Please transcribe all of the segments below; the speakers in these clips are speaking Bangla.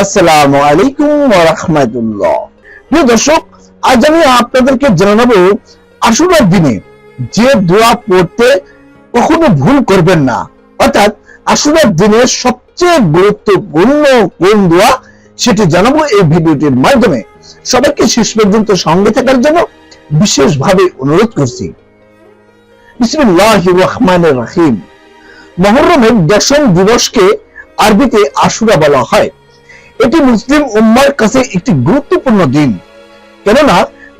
আসসালামু আলাইকুম ওয়া রাহমাতুল্লাহ। প্রিয় দর্শক, আজ আমি আপনাদেরকে জানাবো আশুরার দিনে যে দোয়া পড়তে কখনো ভুল করবেন না, অর্থাৎ আশুরার দিনের সবচেয়ে গুরুত্বপূর্ণ কোন দোয়া সেটি জানাবো এই ভিডিওটির মাধ্যমে। সবাইকে শেষ পর্যন্ত সঙ্গে থাকার জন্য বিশেষভাবে অনুরোধ করছি। বিসমিল্লাহির রহমানির রহিম। মুহররমের 10ম দিবসকে আরবিতে আশুরা বলা হয়। এটি মুসলিম উম্মার কাছে একটি গুরুত্বপূর্ণ দিন, কেননা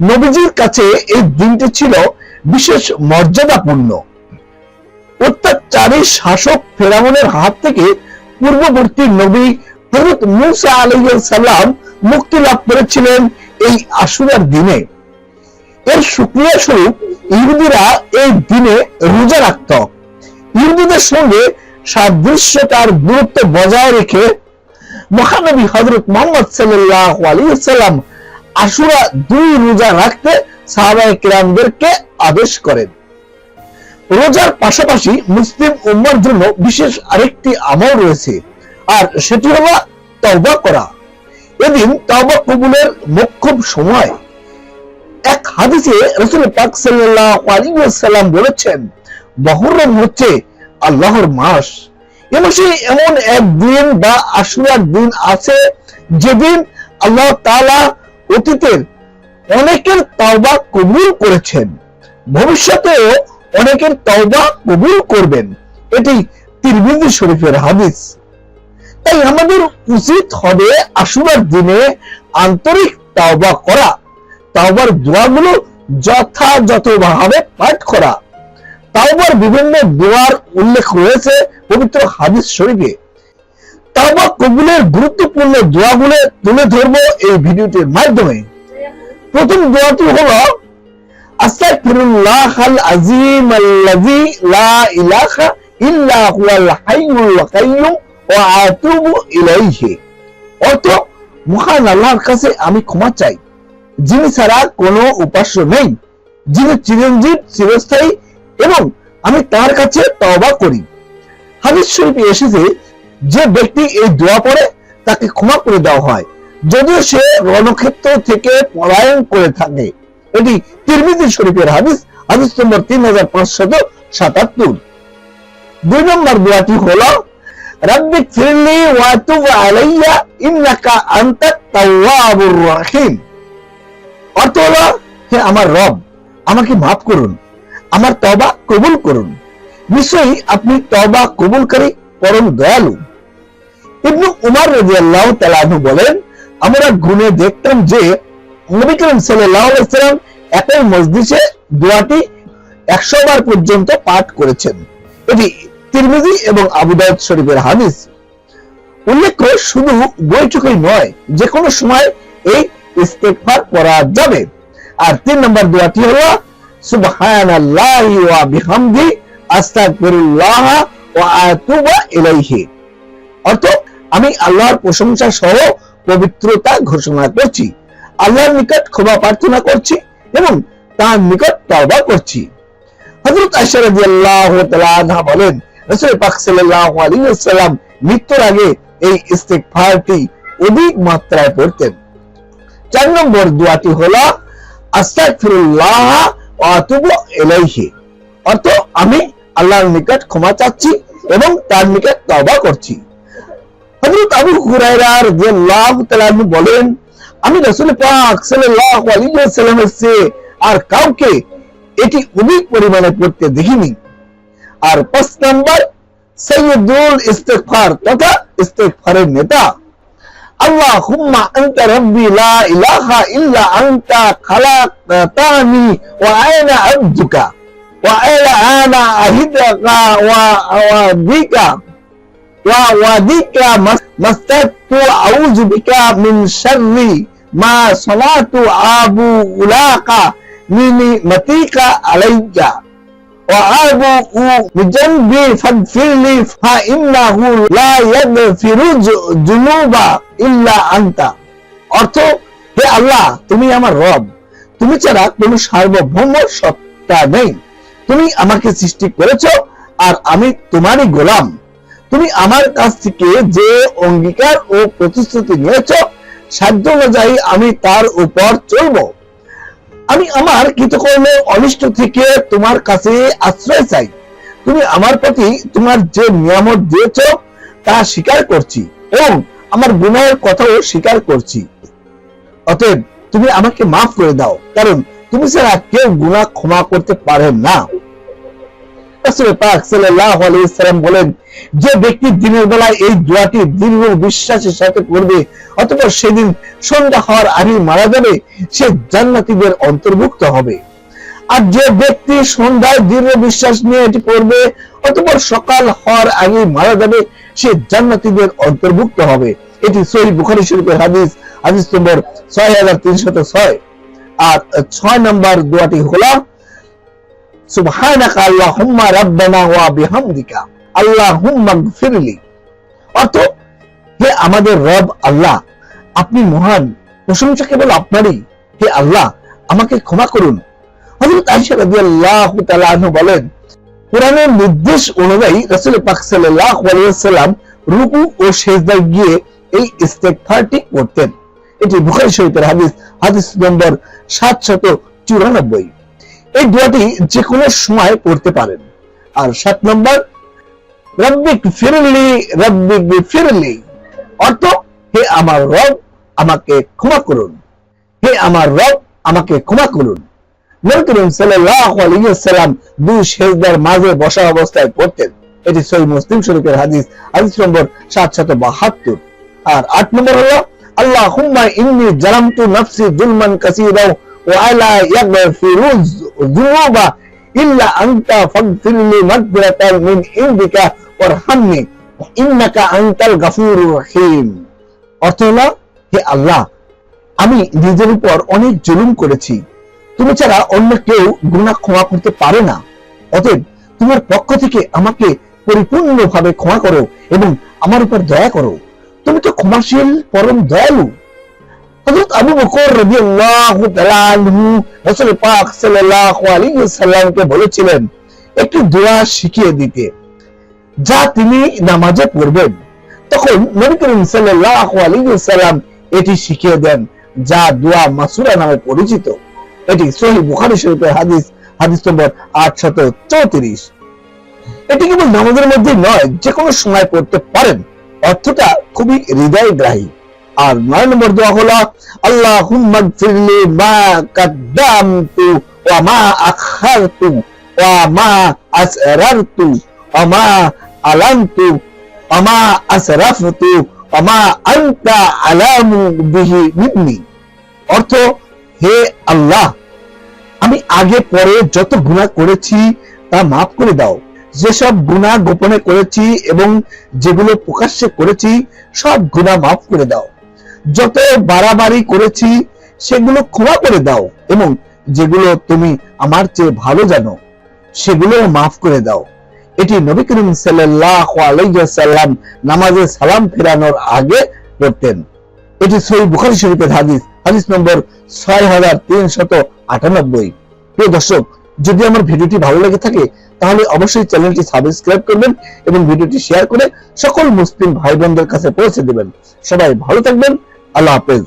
নবীজির কাছে এই দিনটি ছিল বিশেষ মর্যাদাপূর্ণ। অত্যাচারী শাসক ফেরাউনের হাত থেকে পূর্ববর্তী নবী হযরত মূসা আলাইহিস সালাম মুক্তি লাভ করেছিলেন এই আশুরার দিনে। এর শুকরিয়া স্বরূপ ইহুদিরা এই দিনে রোজা রাখত। ইহুদিদের সঙ্গে সাদৃশ্যতার গুরুত্ব বজায় রেখে মহানবী হযরত মুহাম্মদ সাল্লাল্লাহু আলাইহি ওয়াসাল্লাম আশুরা 2 রোজা রাখতে সাহাবায়ে কিরামদেরকে আদেশ করেন। রোজার পাশাপাশি মুসলিম উম্মার জন্য বিশেষ আরেকটি আমল রয়েছে, আর সেটি হলো তওবা করা। এদিন তওবা কবুলের মোক্ষম সময়। এক হাদিসে রাসূল পাক সাল্লাল্লাহু আলাইহি ওয়াসাল্লাম বলেছেন, মুহররম হচ্ছে আল্লাহর মাস। এ মাসে এমন এক দিন বা আশুরার দিন আছে যেদিন আল্লাহ তাআলা অতীতের অনেকের তওবা কবুল করেছেন, ভবিষ্যতেও অনেকের তওবা কবুল করবেন। এটি তিরমিজি শরীফের হাদিস। তাই আমাদের উচিত হবে আশুরার দিনে আন্তরিক তওবা করা, তওবার দোয়াগুলো যথাযথভাবে পাঠ করা। তাওবার বিভিন্ন দোয়ার উল্লেখ রয়েছে পবিত্র হাদিস শরীফে। তাওবা কবুলের গুরুত্বপূর্ণ দোয়াগুলো তুলে ধরবো এই ভিডিওটির মাধ্যমে। প্রথম দোয়াটি হলো আস্তাগফিরুল্লাহাল আযীম আল্লাযী লা ইলাহা ইল্লা হুয়াল হাইয়ুল কাইয়্যুম ওয়া আতুবু ইলাইহি। অর্থ, মহান আল্লাহর কাছে আমি ক্ষমা চাই, যিনি ছাড়া কোনো উপাস্য নেই, যিনি চিরঞ্জীব চিরস্থায়ী, এবং আমি তার কাছে তওবা করি। হাদিস শরীফে এসেছে, যে ব্যক্তি এই দোয়া পড়ে তাকে ক্ষমা করে দেওয়া হয়, যদিও সে রণক্ষেত্র থেকে পলায়ন করে থাকে। এটি তিরমিজি শরীফের হাদিস, হাদিস নম্বর 3577। 2 নম্বর দোয়াটি হলো রাব্বিগফিরলি ওয়া তুব আলাইয়া ইন্নাকা আনতাত তাওয়াবুর রহিম। অর্থ হলো, হে আমার রব, আমাকে মাফ করুন, আমার তওবা কবুল করুন, নিশ্চয়ই আপনি তওবা কবুলকারী পরম দয়ালু। ইবনে উমর রাদিয়াল্লাহু তাআলা আনহু বলেন, আমরা গুনে দেখতাম যে নবী করিম সাল্লাল্লাহু আলাইহি ওয়াসাল্লাম একই মজলিসে দোয়াটি 100 বার পর্যন্ত পাঠ করেছেন। এটি তিরমিজি এবং আবু দাউদ শরীফের হাদিস। উল্লেখ্য, শুধু বৈঠকেই নয়, যে কোনো সময় এই ইস্তেগফার করা যাবে। আর 3 নম্বর দোয়াটি হলো সুবহানাল্লাহি ওয়া বিহামদি আস্তাগফিরুল্লাহ ওয়া আতুবু ইলাইহি। অর্থ, আমি আল্লাহর প্রশংসা সহ পবিত্রতা ঘোষণা করছি, আল্লাহর নিকট ক্ষমা প্রার্থনা করছি এবং তার নিকট তওবা করছি। হযরত আয়েশা রাদিয়াল্লাহু তাআলা আনহা বলেন, রাসূল পাক সাল্লাল্লাহু আলাইহি ওয়াসাল্লাম মৃত্যুর আগে এই ইস্তেগফারটি অধিক মাত্রায় পড়তেন। 4 নম্বর দোয়াটি হলো আস্তাগফিরুল্লাহ ওয়া আতুবু ইলাইহি। অর্থ, আমি আল্লাহর নিকট ক্ষমা চাচ্ছি এবং তার নিকট তওবা করছি। হযরত আবু হুরায়রা রাদিয়াল্লাহু তাআলা বলেন, আমি রাসূল পাক সাল্লাল্লাহু আলাইহি ওয়াসাল্লামের চেয়ে আর কাউকে এটি অধিক পরিমাণে পড়তে দেখিনি। আর 5 নম্বর সাইয়্যিদুল ইস্তিগফার তথা ইস্তিগফারের নেতা, আল্লাহুম্মা আনতা রাব্বি লা ইলাহা ইল্লা আনতা খালাকতানি ওয়া আনা আবদুকা ওয়া আনা আহিদুকা ওয়া বিকা মাস্তাতু আউযু বিকা মিন শাররি মা সালাতু আবু উলাকা মিনি মাতিকা আলাইয়া ওয়া আবু বিজানবি ফাগফিরলি ফা ইন্নাহু লা ইয়াগফিরু যুনুবা ইল্লা আনতা। অর্থ, হে আল্লাহ, তুমি আমার রব, তুমি ছাড়া কোনো সার্বভৌম সত্তা নেই, তুমি আমাকে সৃষ্টি করেছো আর আমি তোমারই গোলাম, তুমি আমার কাছ থেকে যে অঙ্গীকার ও প্রতিশ্রুতি নিয়েছ, সাধ্য অনুযায়ী আমি তার উপর চলব। আমি আমার কৃতকর্মের অনিষ্ট থেকে তোমার কাছে আশ্রয় চাই। তুমি আমার প্রতি তোমার যে নিয়ামত দিয়েছ তা স্বীকার করছি এবং আমার গুনাহের কথাও স্বীকার করছি। অতএব তুমি আমাকে মাফ করে দাও, কারণ তুমি ছাড়া কেউ গুনাহ ক্ষমা করতে পারেন না। রাসূল পাক সাল্লাল্লাহু আলাইহি ওয়াসাল্লাম বলেন, যে ব্যক্তি দিনের বেলায় এই দোয়াটি দৃঢ় বিশ্বাসের সাথে করবে, অতঃপর সেদিন সন্ধ্যা হওয়ার আগে মারা যাবে, সে জান্নাতীদের অন্তর্ভুক্ত হবে। আর যে ব্যক্তি সন্ধ্যায় দৃঢ় বিশ্বাস নিয়ে এটি পড়বে, অতঃপর সকাল হওয়ার আগে মারা যাবে, সে জান্নাতীদের অন্তর্ভুক্ত হবে। এটি সহিহ বুখারী শরীফের হাদিস, হাদিস নম্বর 6306। আর 6 নম্বর দোয়াটি হলো সুবহানাকা আল্লাহুম্মা রাব্বানা ওয়া বিহামদিকা আল্লাহুম্মা গফিরলি। অর্থ, হে আমাদের রব আল্লাহ, আপনি মহান, প্রশংসা কেবল আপনারই। হে আল্লাহ, আমাকে ক্ষমা করুন। হযরত আয়েশা রাদিয়াল্লাহু তাআলা আনহা বলেন, কোরআনের নির্দেশ অনুযায়ী রাসূল পাক সাল্লাল্লাহু আলাইহি ওয়াসাল্লাম রুকু ও সিজদায় গিয়ে এই ইস্তেগফারটি করতেন। এটি বুখারী শরীফের হাদিস, হাদিস নম্বর 794। এই দোয়াটি যে কোনো সময় পড়তে পারেন। আর 7 নম্বর, রব্বিক ফিরলি রব্বিক ফিরলি। অর্থ, হে আমার রব, আমাকে ক্ষমা করুন। হে আমার রব, আমাকে ক্ষমা করুন। নবী করিম সাল্লাল্লাহু আলাইহি ওয়াসাল্লাম দুই সিজদার মাঝে বসা অবস্থায় পড়তেন। এটি সহিহ মুসলিম শরীফের হাদিস, হাদিস নম্বর 772। আর 8 নম্বর হলো আল্লাহুম্মা ইন্নী জালামতু নাফসি যুলমান কাসীরা ওয়া লা ইয়াগফিরুয যুনুবা ইল্লা আনতা ফাগফিরলি মাগফিরাতান মিন ইনদিকা ওয়ারহামনি ইন্নাকা আনতাল গাফুরুর রহিম। অর্থ হলো, হে আল্লাহ, আমি নিজের উপর অনেক জুলুম করেছি, তুমি ছাড়া অন্য কেউ গুনাহ ক্ষমা করতে পারে না। অতএব তোমার পক্ষ থেকে আমাকে পরিপূর্ণভাবে ক্ষমা করো এবং আমার উপর দয়া করো, তুমি তো ক্ষমাশীল পরম দয়ালু। হযরত আবু বকর রাদিয়াল্লাহু তাআলা আনহু রাসূল পাক সাল্লাল্লাহু আলাইহি ওয়াসাল্লামকে বলেছিলেন একটি দোয়া শিখিয়ে দিতে, যা তিনি নামাজে পড়বেন। তখন নবী করিম সাল্লাল্লাহু আলাইহি ওয়াসাল্লাম এটি শিখিয়ে দেন, যা দোয়া মাসুরা নামে পরিচিত। এটি সহিহ বুখারী শরীফের হাদিস, হাদিস নম্বর 834। এটি কেবল নামাজের মধ্যে নয়, যে কোনো সময় পড়তে পারেন। অর্থটা খুবই হৃদয়গ্রাহী। আর 9 নম্বর দোয়া হলো আল্লাহুম্মা গফিরলি মা কাদ্দামতু ওয়া মা আখারতু ওয়া মা আসরারতু ওয়া মা আলানতু ওয়া মা আসরাফতু ওয়া মা আনতা আলামু বিহি মিন্নি। অর্থ, হে আল্লাহ, আমি আগে পরে যত গুনাহ করেছি তা মাফ করে দাও। যেসব গুনাহ গোপনে করেছি এবং যেগুলো প্রকাশ্যে করেছি সব গুনাহ মাফ করে দাও। যত বাড়াবাড়ি করেছি সেগুলো ক্ষমা করে দাও এবং যেগুলো তুমি আমার চেয়ে ভালো জানো সেগুলো মাফ করে দাও। এটি নবী করিম সাল্লাল্লাহু আলাইহি ওয়াসাল্লাম নামাজে সালাম ফেরানোর আগে পড়তেন। এটি সহিহ বুখারী শরীফের হাদিস, হাদিস নম্বর 6398। প্রিয় দর্শক, যদি আমার ভিডিওটি ভালো লেগে থাকে তাহলে অবশ্যই চ্যানেলটি সাবস্ক্রাইব করবেন এবং ভিডিওটি শেয়ার করে সকল মুসলিম ভাই বোনদের কাছে পৌঁছে দেবেন। সবাই ভালো থাকবেন। আল্লাহ হাফেজ।